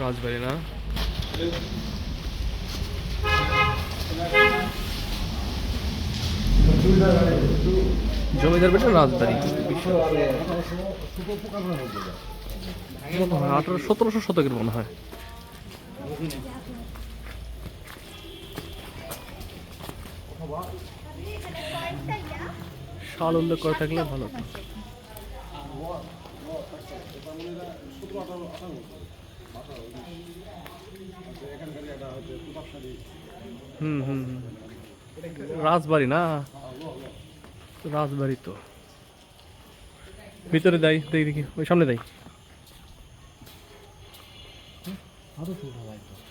রাজবাড়ি না, জমিদার বেটা রাজবাড়ি। 1700 শতকের মনে হয়। সাল উল্লেখ করে থাকলে ভালো হতো। হুম হুম, রাজবাড়ি না, রাজবাড়ি তো। ভিতরে দেয়, দেখি দেখি, ওই সামনে দেয়।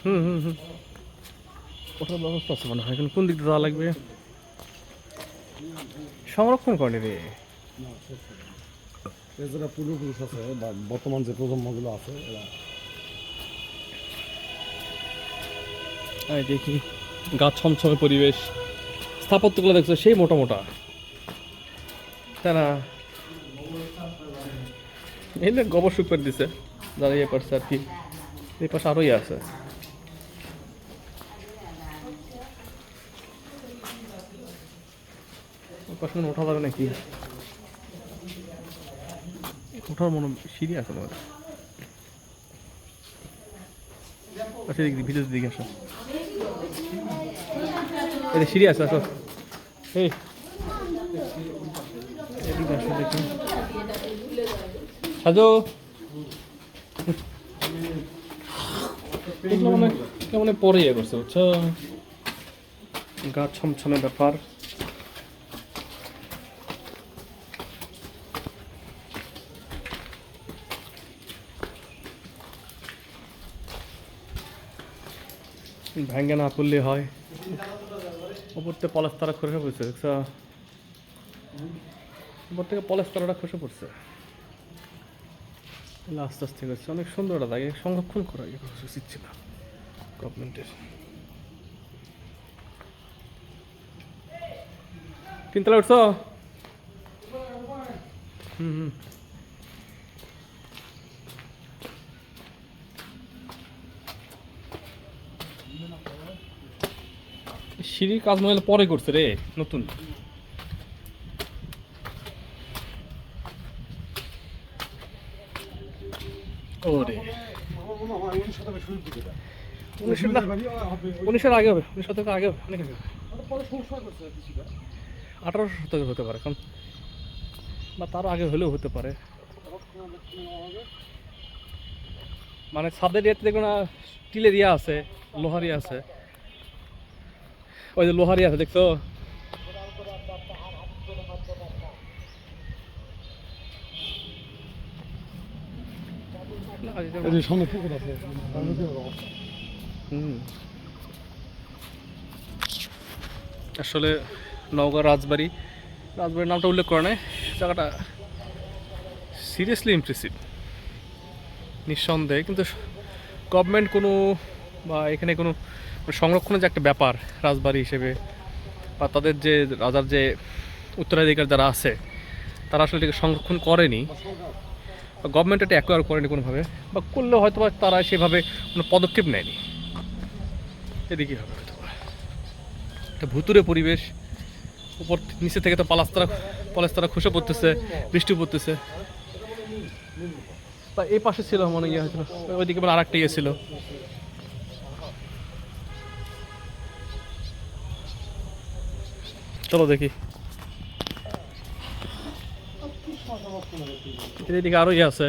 হুম হুম হুম, ওটার ব্যবস্থা আছে মনে হয়। এখন কোন দিক দিয়ে যাওয়া লাগবে? সংরক্ষণ করেনি রে। যারা পূর্বপুরুষ আছে বা বর্তমান যে প্রজন্মগুলো আছে এরা দেখি, গাছ ছমছমে পরিবেশ, স্থাপত্যগুলো দেখছো সেই মোটা মোটা, তাই না? এই না গোবর শুক করে দিছে যারা ইয়ে করছে আর কি। এই পাশে আরোই আছে। ওই পাশে মনে ওঠা যাবে নাকি? ওঠার মনে সিঁড়ি আছে মনে হয়। আচ্ছা দেখি ভিতরের দিকে আসো, এই সিঁড়ি আছে, আসো। এই এদিকে আসো দেখি। সাজো, এগুলো মানে কেমন পরে ইয়ে করছে বুঝছো, গা ছমছমে ব্যাপার। ভেঙে না পড়লে হয়। উপর থেকে পলাস্তারা খসে পড়ছে দেখছো, উপর থেকে পলাস্তারাটা খসে পড়ছে। আস্তে আস্তে করছে, অনেক সুন্দর একটা লাগে, সংরক্ষণ করা উচিত ছিল গভর্নমেন্টের। তিনতলা উঠছো? হুম হুম, সিঁড়ির কাজ মনে হয় পরে করছে রে, নতুন। ওরে 1900 আগে হবে, 19 শতকের আগে হবে, অনেক আগে হবে। 1800 শতকের হতে পারে এখন, বা তারও আগে হলেও হতে পারে। মানে ছাদের ইয়েতে দেখো না, স্টিলের ইয়া আছে, লোহার ইয়া আছে। ওই যে লোহার ইয়া আছে দেখছো? সামনে পুকুর আছে। হুম, আসলে নওগাঁ রাজবাড়ি, রাজবাড়ির নামটা উল্লেখ করে নাই। জায়গাটা সিরিয়াসলি ইমপ্রেসিভ নিঃসন্দেহে, কিন্তু গভর্নমেন্ট কোনো, বা এখানে কোনো সংরক্ষণের যে একটা ব্যাপার রাজবাড়ি হিসেবে, বা তাদের যে রাজার যে উত্তরাধিকার যারা আছে তারা আসলে এটাকে সংরক্ষণ করেনি, বা গভর্নমেন্ট এটা অ্যাকোয়ার করেনি কোনোভাবে, বা করলেও হয়তো বা তারা সেভাবে কোনো পদক্ষেপ নেয়নি। এদিকে হবে হয়তো একটা ভুতুরে পরিবেশ। উপর নিচে থেকে তো পলাস্তারা খসে পড়তেছে, বৃষ্টি পড়তেছে। বা এই পাশে ছিল মনে ইয়ে হয়েছিল, ওইদিকে মানে আরেকটা ইয়ে ছিল। চলো দেখি, এদিকে আরো ইয়ে আছে।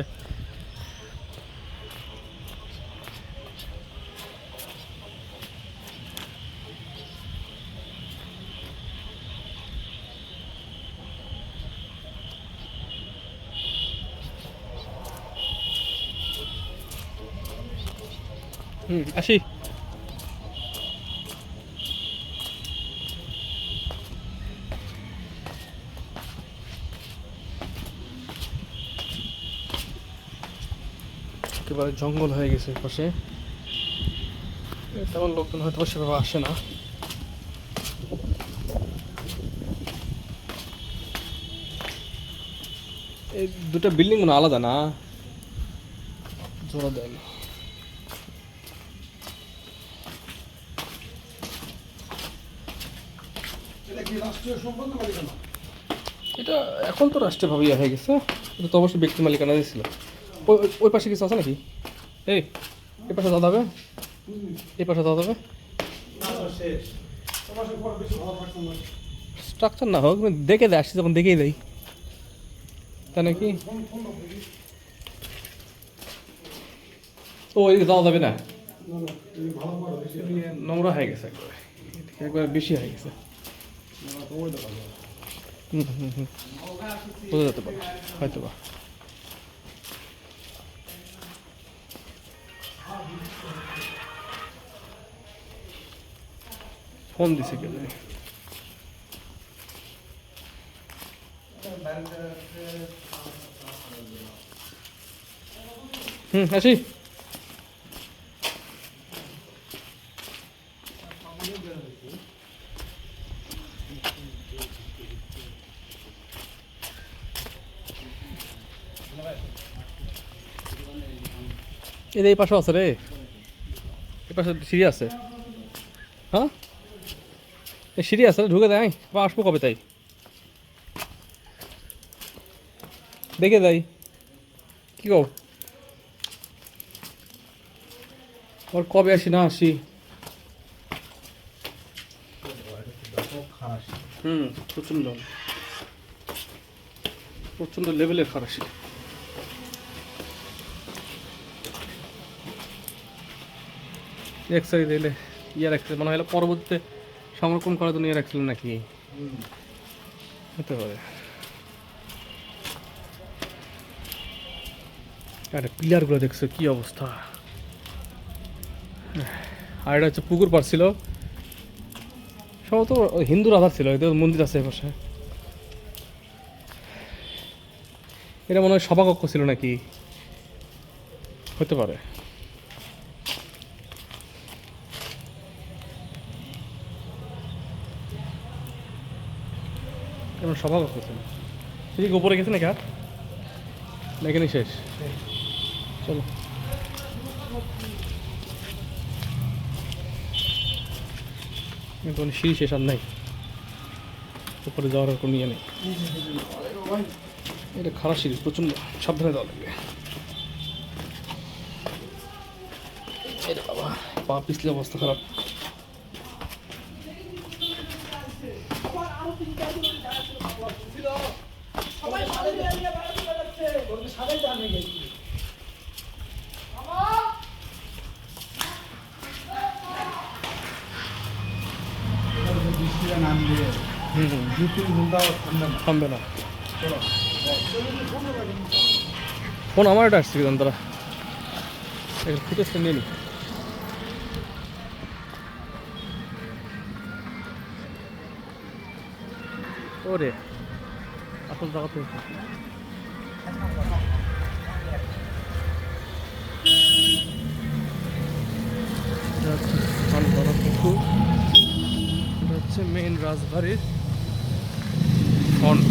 আসি। একেবারে জঙ্গল হয়ে গেছে পাশে, তেমন লোকজন হয়তো সেভাবে আসে না। এই দুটো বিল্ডিং মনে আলাদা না, জোড়া দেয়। রাষ্ট্রীয় সম্পদ না মালিকানা? এটা এখন তো রাষ্ট্রীয়ভাবে হয়ে গেছে, এটা তো অবশ্যই ব্যক্তি মালিকানা ছিল। ওই ওই পাশে কিছু আছে নাকি? এই এই পাশে দাদা হবে, এই পাশে দাদা হবে। শেষ তোমার সাথে পরে বেশি ভালো থাকছে না। স্ট্রাকচার না হোক, আমি দেখে দেয়, আসছি যখন দেখেই দেয়, তাই নাকি? ও এদিকে যাওয়া যাবে না, না না তুমি ভালো করো বেশি নোংরা হয়ে গেছে একবারে, একবারে বেশি হয়ে গেছে। তোমার দোকান বোঝা যেতে পারে হয়তো বা। ফোন দিছে কে জানি। আসি। এদের এই পাশে আছে রে, এই পাশে সিঁড়ি আছে। হ্যাঁ এই সিঁড়ি আছে, ঢুকে দেয় বা আসবো কবে তাই দেখে দেয় কি কও? ওর কবে আসি না আসি? প্রচন্ড প্রচন্ড লেভেলের খারাসি। এক্সারি দিলে ইয়ে রাখছে মনে হয় পরবর্তীতে সংরক্ষণ করার জন্য ইয়ে রাখছিলেন নাকি, হতে পারে। আরে পিলারগুলো দেখছো কি অবস্থা। আর এটা হচ্ছে পুকুর পাড় ছিল, সম্ভবত হিন্দুর আধার ছিল, এদের মন্দির আছে এপাশে। এটা মনে হয় সভাকক্ষ ছিল নাকি, হতে পারে। কেমন সভাকক্ষ ছিল, এদিকে উপরে গেছে নাকি আর না এখানেই শেষ? চলো কিন্তু সিঁড়ি শেষ আর নাই, উপরে যাওয়ার আর কোনো ইয়ে নেই। এটা খারাপ সিঁড়ি, প্রচন্ড সাবধানে যাওয়া লাগবে। এটা বাবা পা পিছলে অবস্থা খারাপ। থামবে না। ফোন আমার এটা আসছে কিন্তু তারা ফুটেজটা নিয়ে নি। ওরে আসল জায়গা তো হচ্ছে মেইন রাজবাড়ির ফ্রন্ট।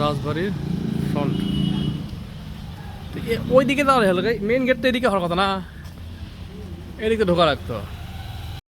রাজবাড়ির ফ্রন্ট ওই দিকে যাওয়ার হলো, মেইন গেট তো এদিকে হওয়ার কথা না, এদিকে ঢোকা রাখতো।